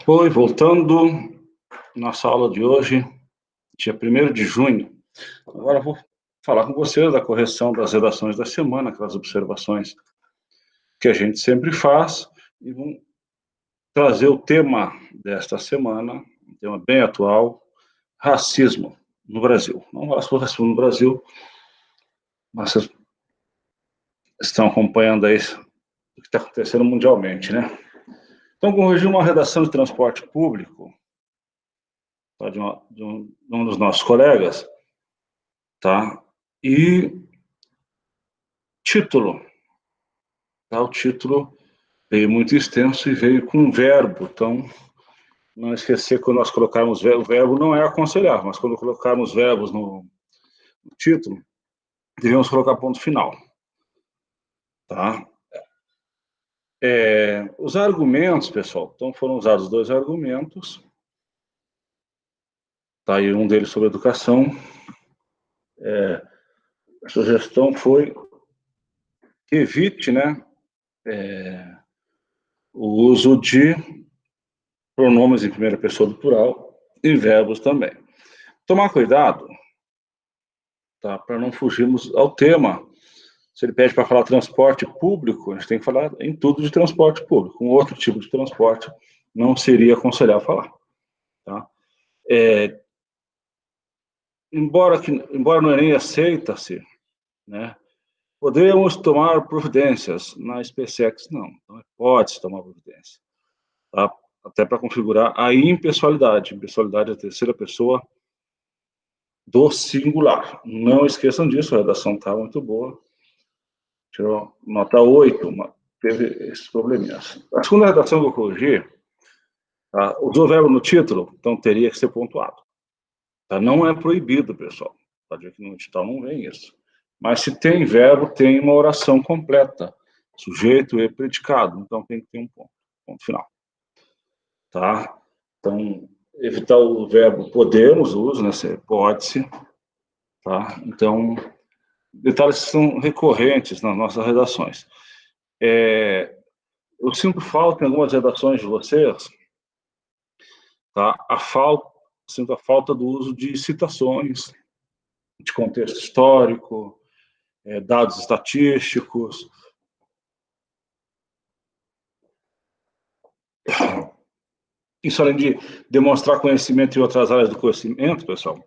Oi, voltando, nossa aula de hoje, dia 1º de junho. Agora vou falar com vocês da correção das redações da semana, aquelas observações que a gente sempre faz, e vamos trazer o tema desta semana, um tema bem atual, racismo no Brasil. Não racismo no Brasil, mas vocês estão acompanhando aí o que está acontecendo mundialmente, né? Então, corrigir uma redação de transporte público, tá, de um dos nossos colegas, tá? E título, tá? O título veio muito extenso e veio com um verbo, então não esquecer que quando nós colocarmos o verbo não é aconselhar, mas quando colocarmos verbos no título, devemos colocar ponto final, tá? Os argumentos, pessoal, então foram usados 2 argumentos, tá? E um deles sobre educação. A sugestão foi que evite, né, o uso de pronomes em primeira pessoa do plural e verbos também. Tomar cuidado, tá, para não fugirmos ao tema. Se ele pede para falar transporte público, a gente tem que falar em tudo de transporte público. Um outro tipo de transporte não seria aconselhável falar, tá? Embora no Enem aceita-se, né, podemos tomar providências, na SpaceX não. Então, pode-se tomar providência, tá? Até para configurar a impessoalidade. Impessoalidade é a terceira pessoa do singular. Não esqueçam disso, a redação está muito boa. Tirou nota 8, teve esses probleminhas. A segunda redação que eu corrigi, tá, usou verbo no título, então teria que ser pontuado. Tá? Não é proibido, pessoal. Pode ver que no edital não vem isso. Mas se tem verbo, tem uma oração completa. Sujeito e predicado. Então tem que ter um ponto. Ponto final. Tá? Então, evitar o verbo podemos, uso, né? Pode-se. Tá? Então, detalhes que são recorrentes nas nossas redações. Eu sinto falta em algumas redações de vocês, tá? Sinto a falta do uso de citações, de contexto histórico, dados estatísticos. Isso, além de demonstrar conhecimento em outras áreas do conhecimento, pessoal,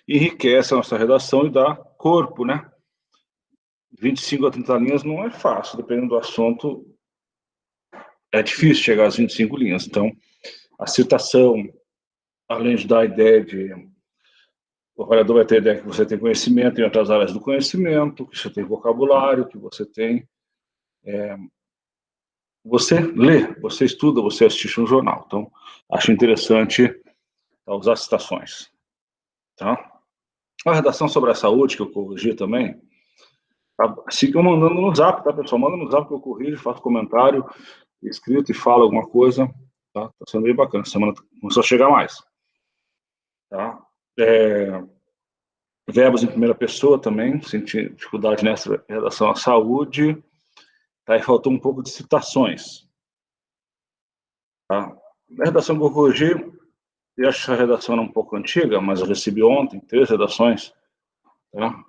enriquece a nossa redação e dá corpo, né? 25 a 30 linhas não é fácil, dependendo do assunto, é difícil chegar às 25 linhas. Então, a citação, além de dar a ideia de... O avaliador vai ter a ideia que você tem conhecimento em outras áreas do conhecimento, que você tem vocabulário, que você tem... Você lê, você estuda, você assiste um jornal. Então, acho interessante usar citações. Tá? A redação sobre a saúde, que eu corrigi também, tá? Sigam mandando no zap, tá, pessoal? Manda no zap que eu corrijo, faço comentário escrito e falo alguma coisa. Tá sendo bem bacana. Essa semana começou a chegar mais. Tá? Verbos em primeira pessoa também, senti dificuldade nessa redação à saúde. Tá? E faltou um pouco de citações. Tá? A redação que eu corrigi, eu acho que essa redação era um pouco antiga, mas eu recebi ontem 3 redações, tá?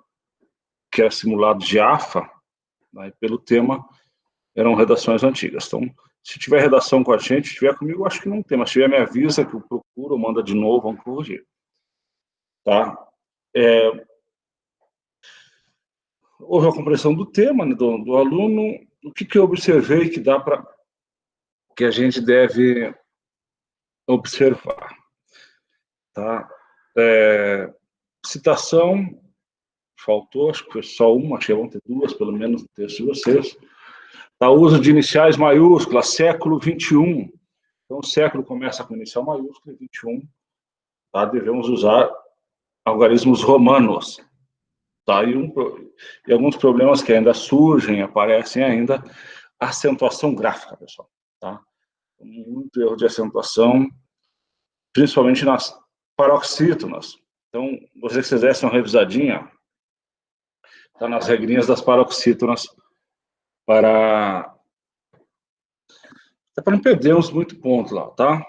Que era simulado de AFA, né? Pelo tema, eram redações antigas. Então, se tiver redação com a gente, se tiver comigo, acho que não tem, mas se tiver, me avisa que eu procuro, manda de novo, vamos corrigir. Tá? Houve a compreensão do tema, né, do aluno. O que eu observei que dá para... que a gente deve observar. Tá? Citação, faltou, acho que foi só uma, acho que vão ter 2, pelo menos, no texto de vocês. Tá? O uso de iniciais maiúsculas, século XXI. Então, o século começa com inicial maiúsculo, 21, tá? Devemos usar algarismos romanos. Tá? E alguns problemas que ainda surgem, aparecem ainda, acentuação gráfica, pessoal. Tá? Muito erro de acentuação, principalmente nas paroxítonas. Então, vocês que fizessem uma revisadinha, tá, nas regrinhas das paroxítonas, para É para não perdermos muito ponto lá, tá?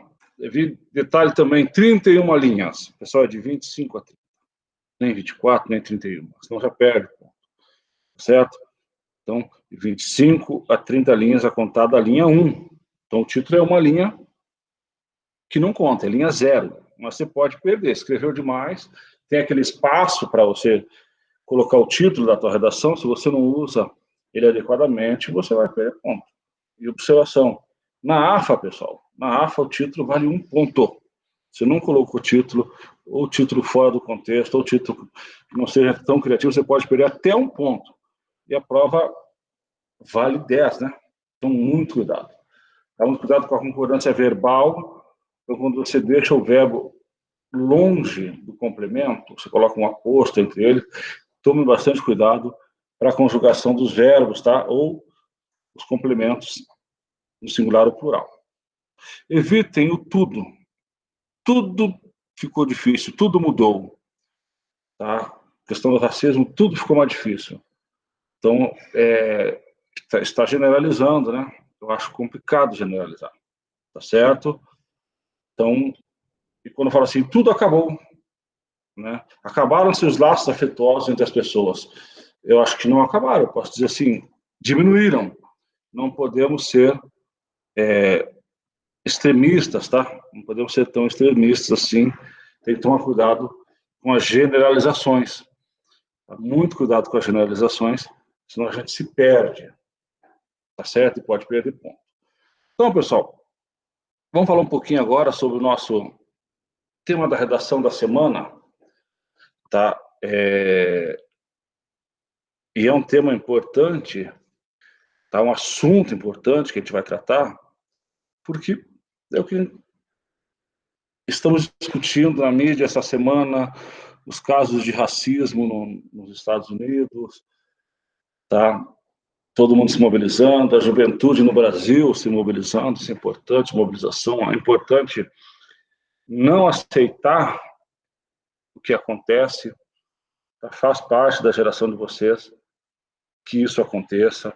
Detalhe também, 31 linhas. O pessoal é de 25 a 30. Nem 24, nem 31. Senão já perde ponto. Certo? Então, de 25 a 30 linhas a contar da linha 1. Então, o título é uma linha que não conta, é linha 0. Mas você pode perder. Escreveu demais, tem aquele espaço para você colocar o título da tua redação. Se você não usa ele adequadamente, você vai perder ponto. E observação, na AFA, pessoal, na AFA o título vale 1 ponto. Você não colocou o título, ou título fora do contexto, ou título que não seja tão criativo, você pode perder até 1 ponto. E a prova vale 10, né? Então, muito cuidado. Muito cuidado com a concordância verbal. Então, quando você deixa o verbo longe do complemento, você coloca um aposto entre eles, tome bastante cuidado para a conjugação dos verbos, tá? Ou os complementos no singular ou plural. Evitem o tudo. Tudo ficou difícil, tudo mudou. Tá? A questão do racismo, tudo ficou mais difícil. Então, está generalizando, né? Eu acho complicado generalizar. Tá certo? Então, e quando eu falo assim, tudo acabou. Né? Acabaram-se os laços afetuosos entre as pessoas. Eu acho que não acabaram. Eu posso dizer assim, diminuíram. Não podemos ser extremistas, tá? Não podemos ser tão extremistas assim. Tem que tomar cuidado com as generalizações. Muito cuidado com as generalizações, senão a gente se perde, tá certo? E pode perder ponto. Então, pessoal, vamos falar um pouquinho agora sobre o nosso tema da redação da semana, tá? E é um tema importante, tá? Um assunto importante que a gente vai tratar, porque é o que estamos discutindo na mídia essa semana, os casos de racismo nos Estados Unidos, tá? Todo mundo se mobilizando, a juventude no Brasil se mobilizando, isso é importante, mobilização, é importante não aceitar o que acontece, tá? Faz parte da geração de vocês que isso aconteça,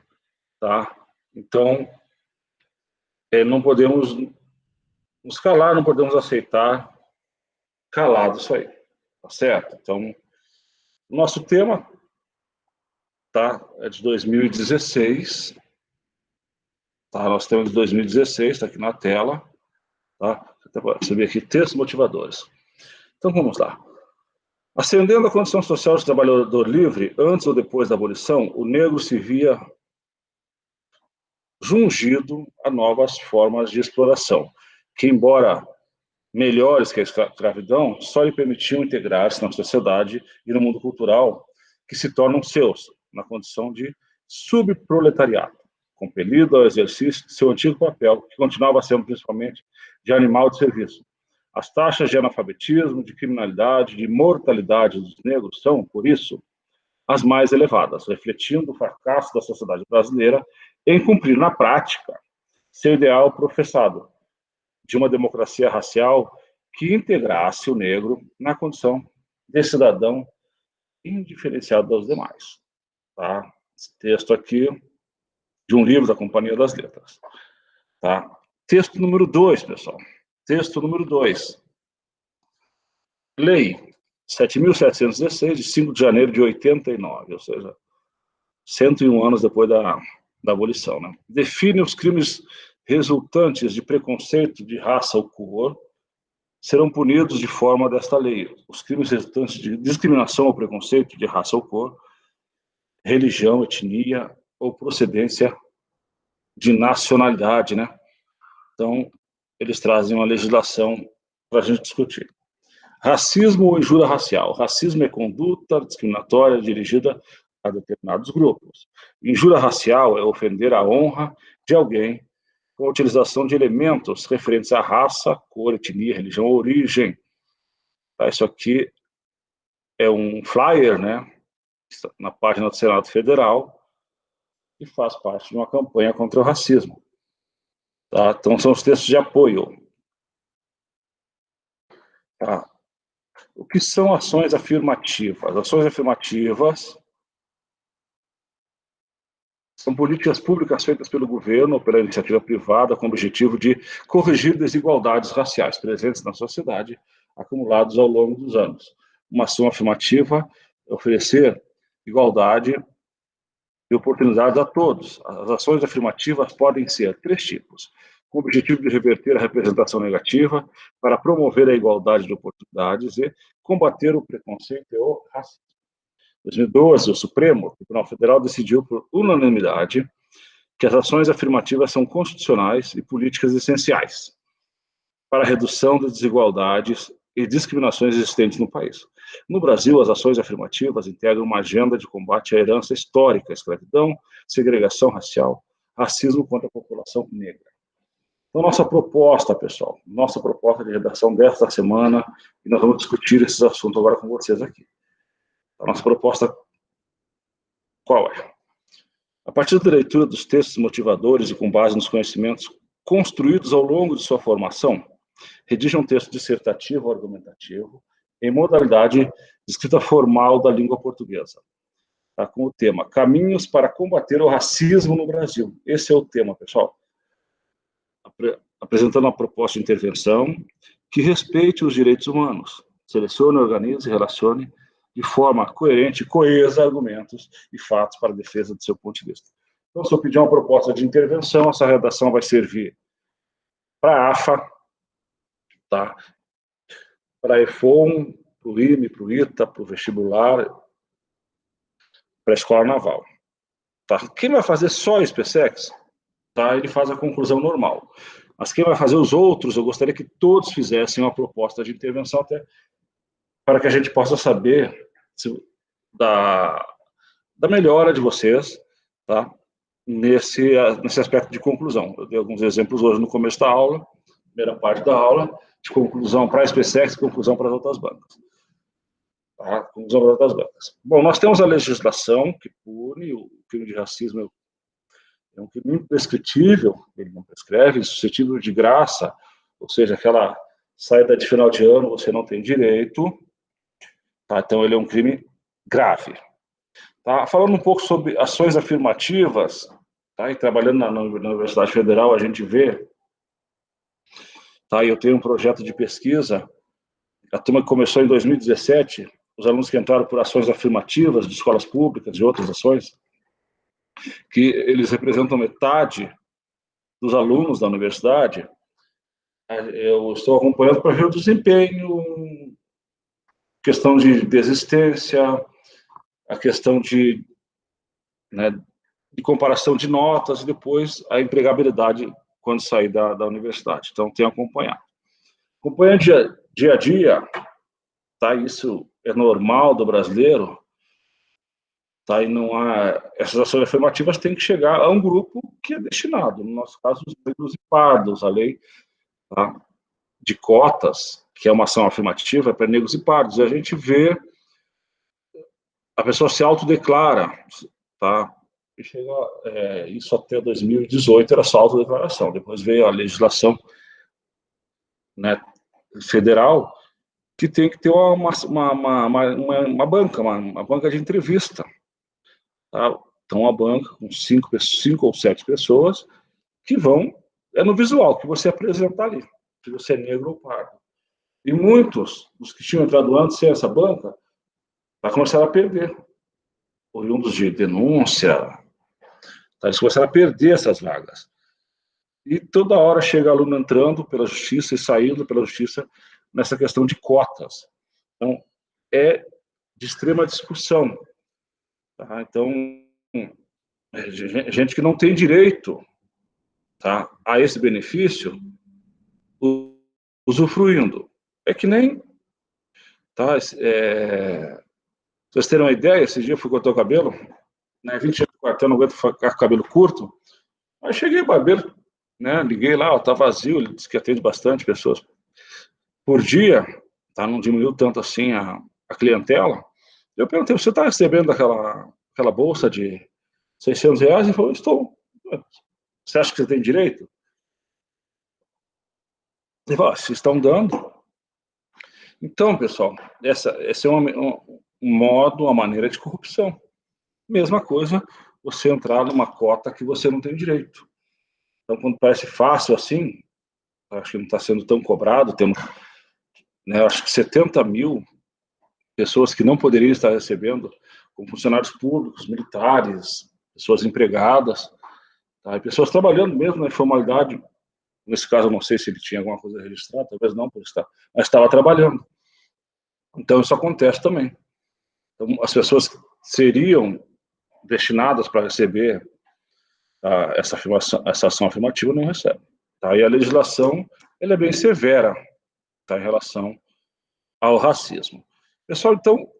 tá? Então, não podemos nos calar, não podemos aceitar calado isso aí, tá certo? Então, nosso tema, tá? É de 2016, tá? Nós temos de 2016, tá aqui na tela, tá? Você vê aqui, textos motivadores. Então, vamos lá. Ascendendo a condição social de trabalhador livre, antes ou depois da abolição, o negro se via jungido a novas formas de exploração, que, embora melhores que a escravidão, só lhe permitiam integrar-se na sociedade e no mundo cultural, que se tornam seus, na condição de subproletariado, compelido ao exercício de seu antigo papel, que continuava sendo principalmente de animal de serviço. As taxas de analfabetismo, de criminalidade, de mortalidade dos negros são, por isso, as mais elevadas, refletindo o fracasso da sociedade brasileira em cumprir na prática seu ideal professado de uma democracia racial que integrasse o negro na condição de cidadão indiferenciado dos demais. Tá? Esse texto aqui de um livro da Companhia das Letras. Tá? Texto número 2, pessoal. Texto número 2. Lei 7.716, de 5 de janeiro de 89, ou seja, 101 anos depois da abolição. Né? Define os crimes resultantes de preconceito de raça ou cor, serão punidos de forma desta lei. Os crimes resultantes de discriminação ou preconceito de raça ou cor, religião, etnia ou procedência de nacionalidade, né? Então, eles trazem uma legislação para a gente discutir. Racismo ou injúria racial. Racismo é conduta discriminatória dirigida a determinados grupos. Injúria racial é ofender a honra de alguém com a utilização de elementos referentes à raça, cor, etnia, religião ou origem. Tá, isso aqui é um flyer, né, na página do Senado Federal, e faz parte de uma campanha contra o racismo. Tá? Então, são os textos de apoio. Tá? O que são ações afirmativas? Ações afirmativas São políticas públicas feitas pelo governo ou pela iniciativa privada com o objetivo de corrigir desigualdades raciais presentes na sociedade, acumulados ao longo dos anos. Uma ação afirmativa é oferecer igualdade e oportunidades a todos. As ações afirmativas podem ser três tipos: com o objetivo de reverter a representação negativa, para promover a igualdade de oportunidades e combater o preconceito e o racismo. Em 2012, o Supremo Tribunal Federal decidiu por unanimidade que as ações afirmativas são constitucionais e políticas essenciais para a redução das desigualdades e discriminações existentes no país. No Brasil, as ações afirmativas integram uma agenda de combate à herança histórica, escravidão, segregação racial, racismo contra a população negra. Então, nossa proposta, pessoal, nossa proposta de redação desta semana, e nós vamos discutir esses assuntos agora com vocês aqui. A nossa proposta qual é? A partir da leitura dos textos motivadores e com base nos conhecimentos construídos ao longo de sua formação, redija um texto dissertativo ou argumentativo em modalidade de escrita formal da língua portuguesa, tá? Com o tema Caminhos para combater o racismo no Brasil. Esse é o tema, pessoal. Apresentando uma proposta de intervenção que respeite os direitos humanos, selecione, organize e relacione de forma coerente e coesa argumentos e fatos para a defesa do seu ponto de vista. Então, se eu pedir uma proposta de intervenção, essa redação vai servir para a AFA, tá? Para a EFON, para o IME, para o ITA, para o vestibular, para a Escola Naval. Tá? Quem vai fazer só SpaceX, tá? Ele faz a conclusão normal. Mas quem vai fazer os outros, eu gostaria que todos fizessem uma proposta de intervenção, até para que a gente possa saber da melhora de vocês, tá? Nesse aspecto de conclusão. Eu dei alguns exemplos hoje no começo da aula, primeira parte da aula, de conclusão para a SpaceX e conclusão para as outras bancas. Tá? Conclusão para as outras bancas. Bom, nós temos a legislação que pune o crime de racismo. É um crime imprescritível, ele não prescreve, suscetível de graça, ou seja, aquela saída de final de ano você não tem direito, tá? Então ele é um crime grave. Tá? Falando um pouco sobre ações afirmativas, tá? E trabalhando na Universidade Federal, a gente vê, tá? Eu tenho um projeto de pesquisa, a turma que começou em 2017, os alunos que entraram por ações afirmativas de escolas públicas e outras ações, que eles representam metade dos alunos da universidade. Eu estou acompanhando para ver o desempenho, questão de desistência, a questão de, né, de comparação de notas e depois a empregabilidade quando sair da universidade. Então, tenho acompanhado. Acompanhando dia a dia, tá? Isso é normal do brasileiro, tá? E não há, essas ações afirmativas têm que chegar a um grupo que é destinado, no nosso caso, os negros e pardos, a lei, tá? De cotas, que é uma ação afirmativa, é para negros e pardos, e a gente vê a pessoa se autodeclara, tá? E chega, isso até 2018 era só autodeclaração, depois veio a legislação, né, federal, que tem que ter uma banca de entrevista, tá? Então, uma banca com cinco ou sete pessoas que vão, é no visual, que você apresenta ali, se você é negro ou pardo. E muitos dos que tinham entrado antes sem essa banca, vai começar a perder, oriundos de denúncia, tá? Eles começaram a perder essas vagas. E toda hora chega aluno entrando pela justiça e saindo pela justiça nessa questão de cotas. Então, é de extrema discussão. Tá? Então, gente que não tem direito, tá, a esse benefício, usufruindo. É que nem, tá, vocês terem uma ideia, esse dia eu fui cortar o cabelo, né, 20 anos de quartel, não aguento ficar com o cabelo curto, aí cheguei ao barbeiro, né, liguei lá, tá vazio, ele disse que atende bastante pessoas por dia, tá, não diminuiu tanto assim a clientela. Eu perguntei, você está recebendo aquela bolsa de R$ 600? Ele falou, estou. Você acha que você tem direito? Ele falou, se estão dando. Então, pessoal, esse é um modo, uma maneira de corrupção. Mesma coisa você entrar numa cota que você não tem direito. Então, quando parece fácil assim, acho que não está sendo tão cobrado, temos, né, acho que 70 mil pessoas que não poderiam estar recebendo, como funcionários públicos, militares, pessoas empregadas, tá? E pessoas trabalhando mesmo na informalidade. Nesse caso, eu não sei se ele tinha alguma coisa registrada, talvez não por estar, mas estava trabalhando. Então, isso acontece também. Então, as pessoas seriam destinadas para receber essa ação afirmativa não recebem. Tá? E a legislação ela é bem severa, tá, em relação ao racismo. Pessoal, então,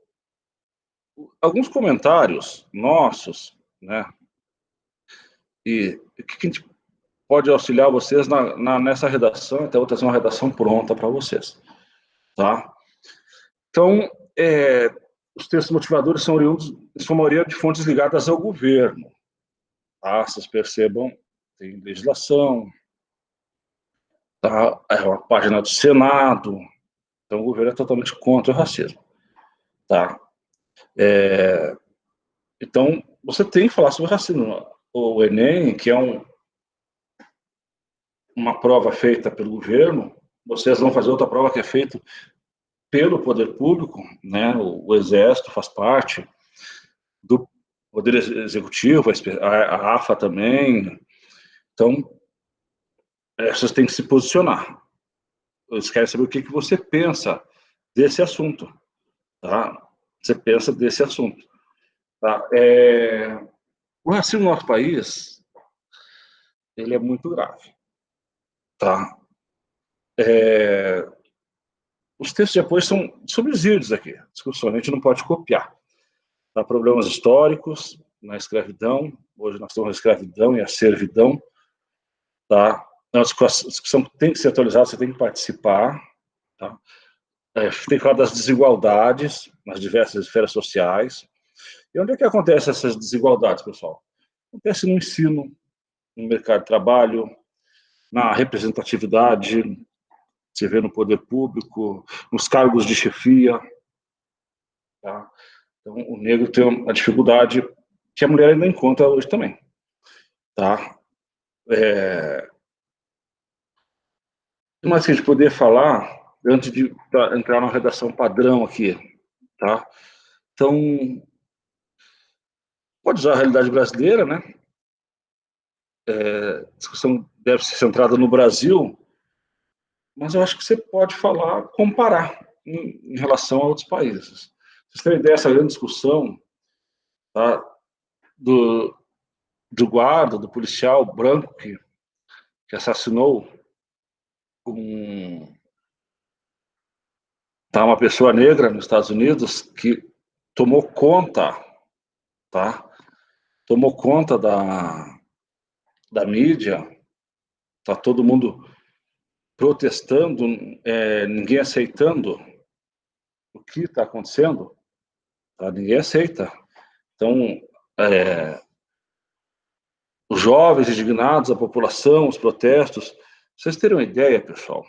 alguns comentários nossos, né? E o que a gente pode auxiliar vocês nessa redação, até vou trazer uma redação pronta para vocês, tá? Então, os textos motivadores são oriundos, em sua maioria, de fontes ligadas ao governo, tá? Vocês percebam, tem legislação, tá? É uma página do Senado, então o governo é totalmente contra o racismo, tá? Então, você tem que falar sobre racismo. O Enem, que é uma prova feita pelo governo, vocês vão fazer outra prova que é feita pelo poder público, né? O Exército faz parte do Poder Executivo, a AFA também. Então, vocês têm que se posicionar. Eles querem saber o que você pensa desse assunto, tá? Você pensa desse assunto, tá? O racismo no nosso país, ele é muito grave, tá? Os textos de apoio são subsídios aqui, discussão, a gente não pode copiar. Tá? Problemas históricos na escravidão, hoje nós temos a escravidão e a servidão, tá? A discussão tem que ser atualizada, você tem que participar, tá? Tem que falar das desigualdades nas diversas esferas sociais. E onde é que acontecem essas desigualdades, pessoal? Acontece no ensino, no mercado de trabalho, na representatividade, você vê no poder público, nos cargos de chefia, tá? Então, o negro tem uma dificuldade que a mulher ainda encontra hoje também, tá? O mais que a gente poder falar antes de entrar na redação padrão aqui, tá? Então, pode usar a realidade brasileira, né? A discussão deve ser centrada no Brasil, mas eu acho que você pode falar, comparar em relação a outros países. Vocês têm ideia dessa grande discussão, tá? do guarda, do policial branco que assassinou uma pessoa negra nos Estados Unidos, que tomou conta, tá? Tomou conta da mídia, tá todo mundo protestando, ninguém aceitando o que está acontecendo, tá? Ninguém aceita. Então, os jovens indignados, a população, os protestos. Vocês terem uma ideia, pessoal,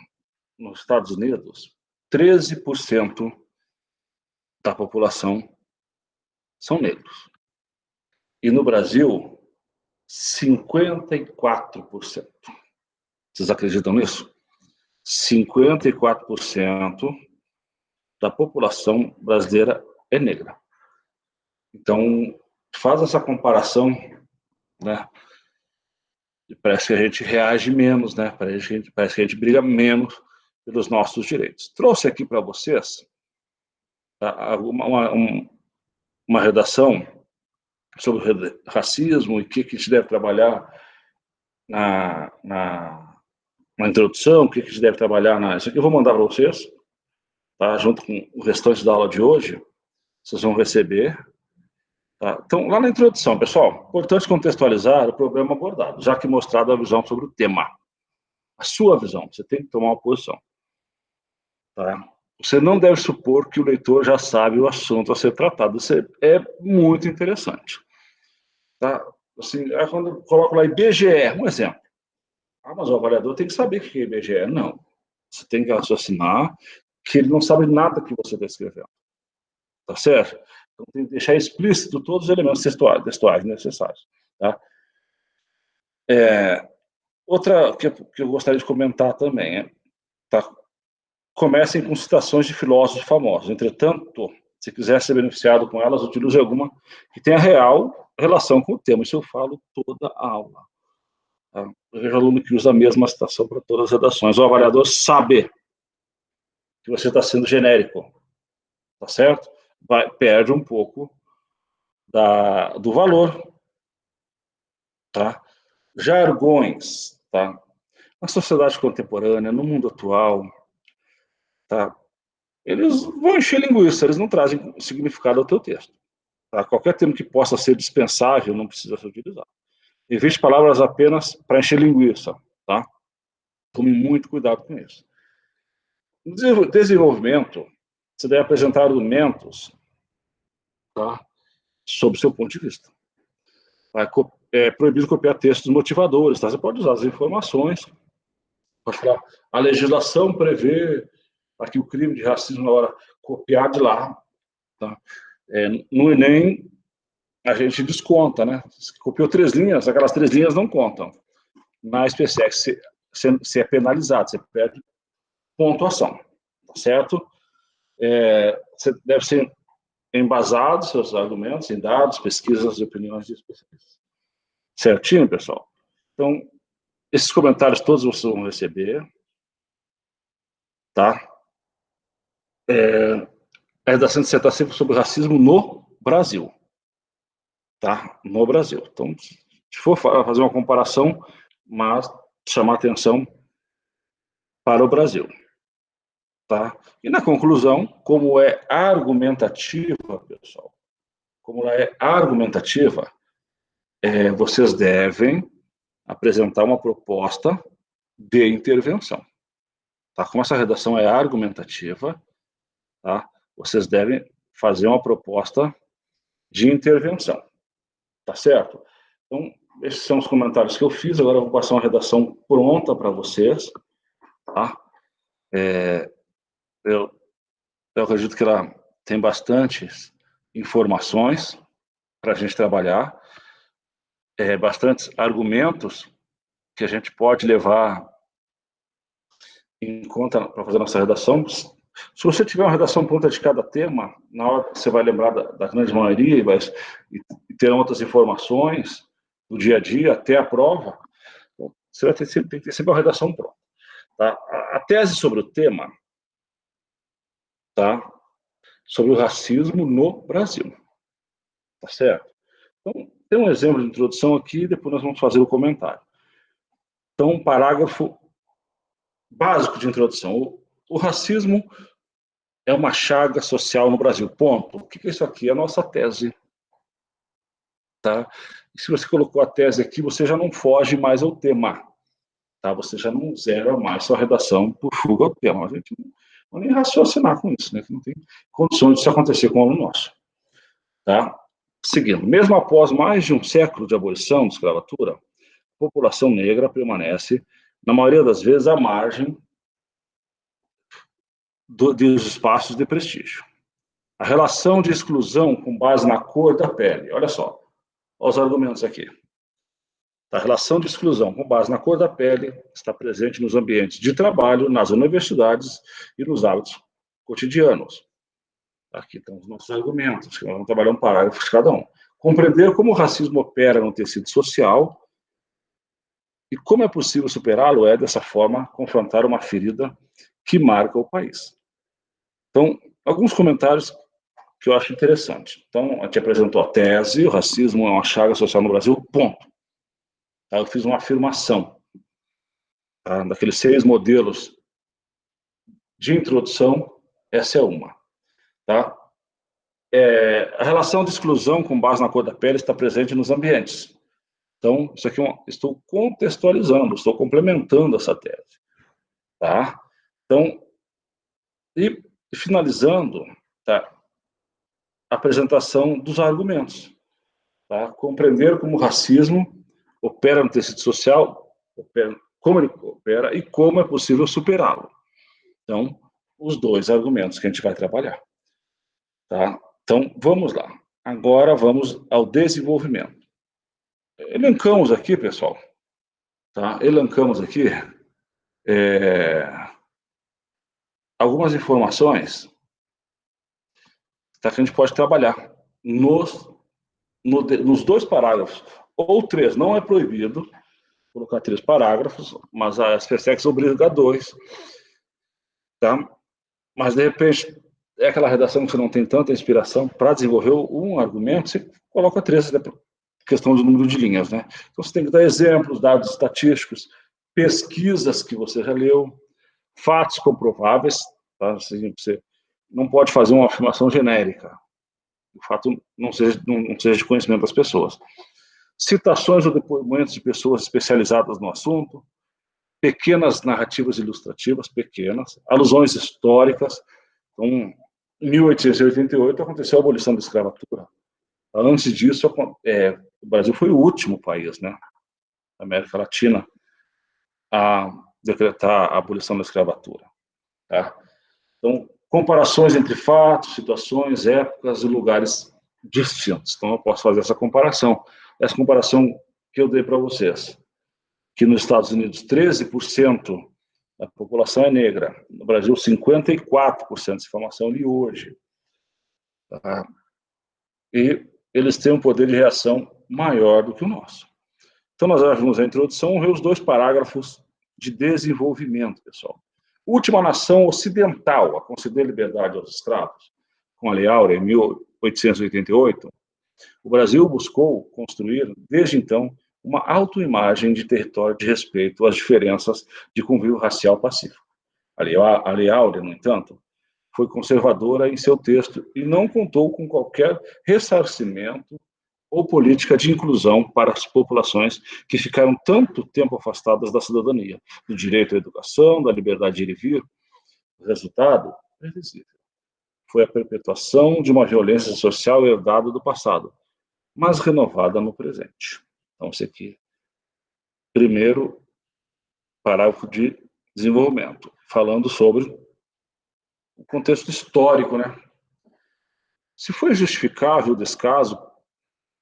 nos Estados Unidos, 13% da população são negros. E no Brasil, 54%. Vocês acreditam nisso? 54% da população brasileira é negra. Então, faz essa comparação, né? E parece que a gente reage menos, né? Parece que a gente briga menos pelos nossos direitos. Trouxe aqui para vocês, tá, uma redação sobre racismo e o que a gente deve trabalhar na introdução, o que a gente deve trabalhar Isso aqui eu vou mandar para vocês, tá? Junto com o restante da aula de hoje, vocês vão receber. Tá? Então, lá na introdução, pessoal, importante contextualizar o problema abordado, já que mostrado a visão sobre o tema. A sua visão, você tem que tomar uma posição. Tá? Você não deve supor que o leitor já sabe o assunto a ser tratado. Isso é muito interessante. Tá? Assim, quando eu coloco lá IBGE, um exemplo. Mas o avaliador tem que saber o que é IBGE. Não. Você tem que raciocinar que ele não sabe nada que você está escrevendo. Tá certo? Então, tem que deixar explícito todos os elementos textuais necessários. Tá? Outra que eu gostaria de comentar também tá? Comecem com citações de filósofos famosos. Entretanto, se quiser ser beneficiado com elas, utilize alguma que tenha real relação com o tema. Isso eu falo toda a aula. Tá? Eu vejo aluno que usa a mesma citação para todas as redações. O avaliador sabe que você está sendo genérico, tá certo? Perde um pouco do valor, tá? Jargões, tá? Na sociedade contemporânea, no mundo atual, tá? Eles vão encher linguiça, eles não trazem significado ao teu texto. Tá? Qualquer termo que possa ser dispensável não precisa ser utilizado. Evite palavras apenas para encher linguiça, tá? Tome muito cuidado com isso. No desenvolvimento, você deve apresentar argumentos, tá? Sobre o seu ponto de vista. É proibido copiar textos motivadores, tá? Você pode usar as informações, pode falar, a legislação prevê aqui o crime de racismo na hora copiar de lá, tá? No Enem, a gente desconta, né? Se copiou 3 linhas, aquelas 3 linhas não contam. Na SpaceX, você é penalizado, você perde pontuação, tá certo? Você deve ser embasado, seus argumentos, em dados, pesquisas e opiniões de especialistas. Certinho, pessoal? Então, esses comentários todos vocês vão receber, tá? A redação dissertativa sobre racismo no Brasil, tá? No Brasil. Então, se for fazer uma comparação, mas chamar atenção para o Brasil, tá? E na conclusão, como é argumentativa, pessoal, como ela é argumentativa, vocês devem apresentar uma proposta de intervenção, tá? Como essa redação é argumentativa, tá? Vocês devem fazer uma proposta de intervenção, tá certo? Então, esses são os comentários que eu fiz, agora eu vou passar uma redação pronta para vocês, tá? Eu acredito que ela tem bastantes informações para a gente trabalhar, bastantes argumentos que a gente pode levar em conta para fazer nossa redação. Se você tiver uma redação pronta de cada tema, na hora você vai lembrar da grande maioria e ter outras informações do dia a dia até a prova, você vai tem que ter sempre uma redação pronta. Tá? A tese sobre o tema, tá? Sobre o racismo no Brasil, tá certo? Então, tem um exemplo de introdução aqui, depois nós vamos fazer o comentário. Então, um parágrafo básico de introdução. O racismo é uma chaga social no Brasil, ponto. O que é isso aqui? É a nossa tese. Tá? E se você colocou a tese aqui, você já não foge mais ao tema. Tá? Você já não zera mais sua redação por fuga ao tema. A gente não nem raciocinar com isso, né? Não tem condições disso acontecer com o aluno nosso. Tá? Seguindo, mesmo após mais de um século de abolição da escravatura, a população negra permanece, na maioria das vezes, à margem dos espaços de prestígio. A relação de exclusão com base na cor da pele, olha só, olha os argumentos aqui. A relação de exclusão com base na cor da pele está presente nos ambientes de trabalho, nas universidades e nos hábitos cotidianos. Aqui estão os nossos argumentos, que nós vamos trabalhar um parágrafo de cada um. Compreender como o racismo opera no tecido social e como é possível superá-lo é, dessa forma, confrontar uma ferida que marca o país. Então, alguns comentários que eu acho interessante. Então, a gente apresentou a tese, o racismo é uma chaga social no Brasil, ponto. Tá? Eu fiz uma afirmação, tá? Daqueles 6 modelos de introdução, essa é uma. Tá? A relação de exclusão com base na cor da pele está presente nos ambientes. Então, isso aqui estou contextualizando, estou complementando essa tese. Tá? Então, e finalizando, tá? A apresentação dos argumentos. Tá? Compreender como o racismo opera no tecido social, como ele opera e como é possível superá-lo. Então, os 2 argumentos que a gente vai trabalhar. Tá? Então, vamos lá. Agora vamos ao desenvolvimento. Elencamos aqui, pessoal, tá? Elencamos aqui é, algumas informações, tá, que a gente pode trabalhar nos dois parágrafos, ou três. Não é proibido colocar três parágrafos, mas a SpaceX obriga a dois, tá? Mas, de repente, é aquela redação que você não tem tanta inspiração para desenvolver um argumento, você coloca três, até por questão do número de linhas, né? Então, você tem que dar exemplos, dados estatísticos, pesquisas que você já leu, fatos comprováveis, tá? Você não pode fazer uma afirmação genérica, o fato não seja de conhecimento das pessoas. Citações ou depoimentos de pessoas especializadas no assunto, pequenas narrativas ilustrativas, pequenas, alusões históricas. Então, em 1888 aconteceu a abolição da escravatura. Antes disso, o Brasil foi o último país, né, da América Latina, a decretar a abolição da escravatura. Tá? Então, comparações entre fatos, situações, épocas e lugares distintos. Então, eu posso fazer essa comparação. Essa comparação que eu dei para vocês, que nos Estados Unidos 13% da população é negra, no Brasil 54% de formação de hoje. Tá? E eles têm um poder de reação maior do que o nosso. Então, nós já vimos a introdução e os dois parágrafos de desenvolvimento, pessoal. Última nação ocidental a conceder liberdade aos escravos, com a Lei Áurea, em 1888, o Brasil buscou construir, desde então, uma autoimagem de território de respeito às diferenças de convívio racial pacífico. A Lei Áurea, no entanto, foi conservadora em seu texto e não contou com qualquer ressarcimento ou política de inclusão para as populações que ficaram tanto tempo afastadas da cidadania, do direito à educação, da liberdade de ir e vir. O resultado, previsível, foi a perpetuação de uma violência social herdada do passado, mas renovada no presente. Então, esse aqui, primeiro parágrafo de desenvolvimento, falando sobre o contexto histórico, né? Se foi justificável o descaso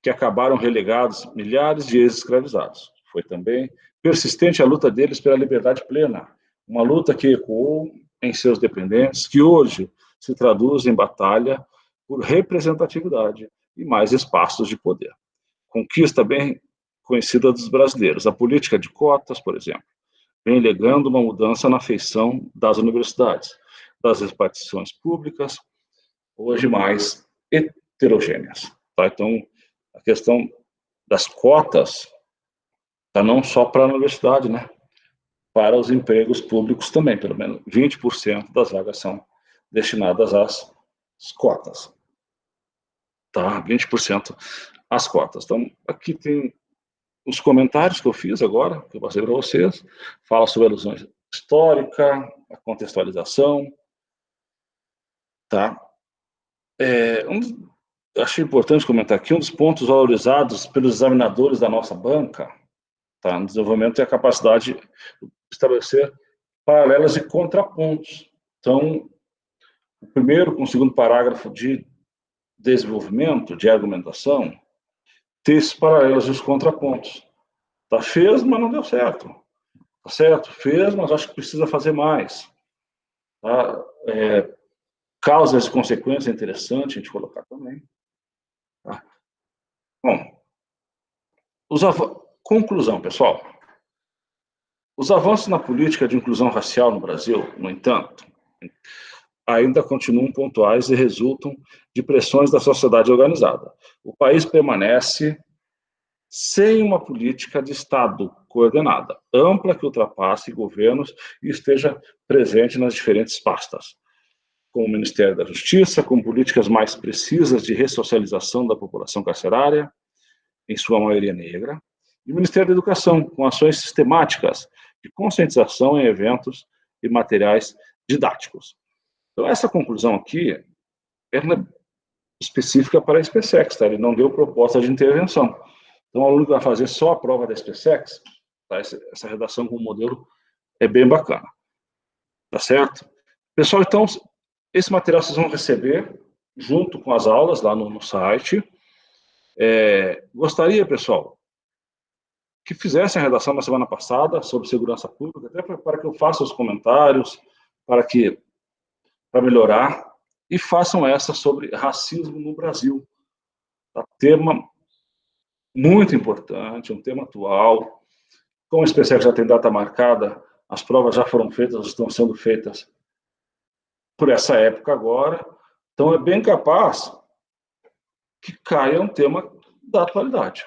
que acabaram relegados milhares de ex-escravizados. Foi também persistente a luta deles pela liberdade plena, uma luta que ecoou em seus dependentes, que hoje se traduz em batalha por representatividade e mais espaços de poder. Conquista bem conhecida dos brasileiros. A política de cotas, por exemplo, vem legando uma mudança na feição das universidades, das repartições públicas, hoje mais heterogêneas. Tá? Então, a questão das cotas está não só para a universidade, né? Para os empregos públicos também, pelo menos 20% das vagas são destinadas às cotas. Tá? 20% às cotas. Então, aqui tem os comentários que eu fiz agora, que eu passei para vocês, fala sobre a alusão histórica, a contextualização, tá? Achei importante comentar aqui, um dos pontos valorizados pelos examinadores da nossa banca, tá, no desenvolvimento, é a capacidade de estabelecer paralelas e contrapontos. Então, o primeiro com o segundo parágrafo de desenvolvimento, de argumentação, ter esses paralelos e os contrapontos. Tá, fez, mas não deu certo. Tá certo, fez, mas acho que precisa fazer mais. Tá? Causas e consequências é interessante a gente colocar também. Tá? Bom, conclusão, pessoal. Os avanços na política de inclusão racial no Brasil, no entanto, ainda continuam pontuais e resultam de pressões da sociedade organizada. O país permanece sem uma política de Estado coordenada, ampla, que ultrapasse governos e esteja presente nas diferentes pastas, como o Ministério da Justiça, com políticas mais precisas de ressocialização da população carcerária, em sua maioria negra, e o Ministério da Educação, com ações sistemáticas de conscientização em eventos e materiais didáticos. Então, essa conclusão aqui é específica para a SpaceX, tá? Ele não deu proposta de intervenção. Então, o aluno que vai fazer só a prova da SpaceX, tá? Essa redação com o modelo é bem bacana. Tá certo? Pessoal, então, esse material vocês vão receber, junto com as aulas lá no site. Gostaria, pessoal, que fizessem a redação na semana passada sobre segurança pública, até para que eu faça os comentários, para melhorar, e façam essa sobre racismo no Brasil. Tá? Tema muito importante, um tema atual. Como o especial já tem data marcada, as provas já foram feitas, estão sendo feitas por essa época agora, então é bem capaz que caia um tema da atualidade.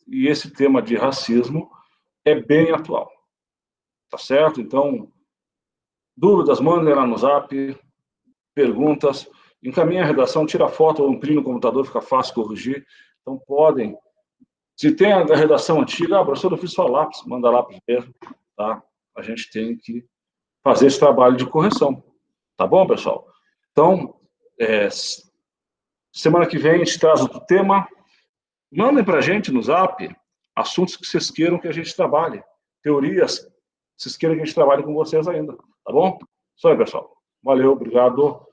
E esse tema de racismo é bem atual, tá certo? Então, dúvidas, mandem lá no Zap, perguntas, encaminha a redação, tira a foto ou imprime no computador, fica fácil corrigir. Então, podem. Se tem a redação antiga, professor, eu fiz só lápis, manda lápis mesmo, tá? A gente tem que fazer esse trabalho de correção. Tá bom, pessoal? Então, semana que vem a gente traz outro tema. Mandem para a gente no Zap assuntos que vocês queiram que a gente trabalhe. Teorias, vocês queiram que a gente trabalhe com vocês ainda. Tá bom? Isso aí, pessoal. Valeu, obrigado.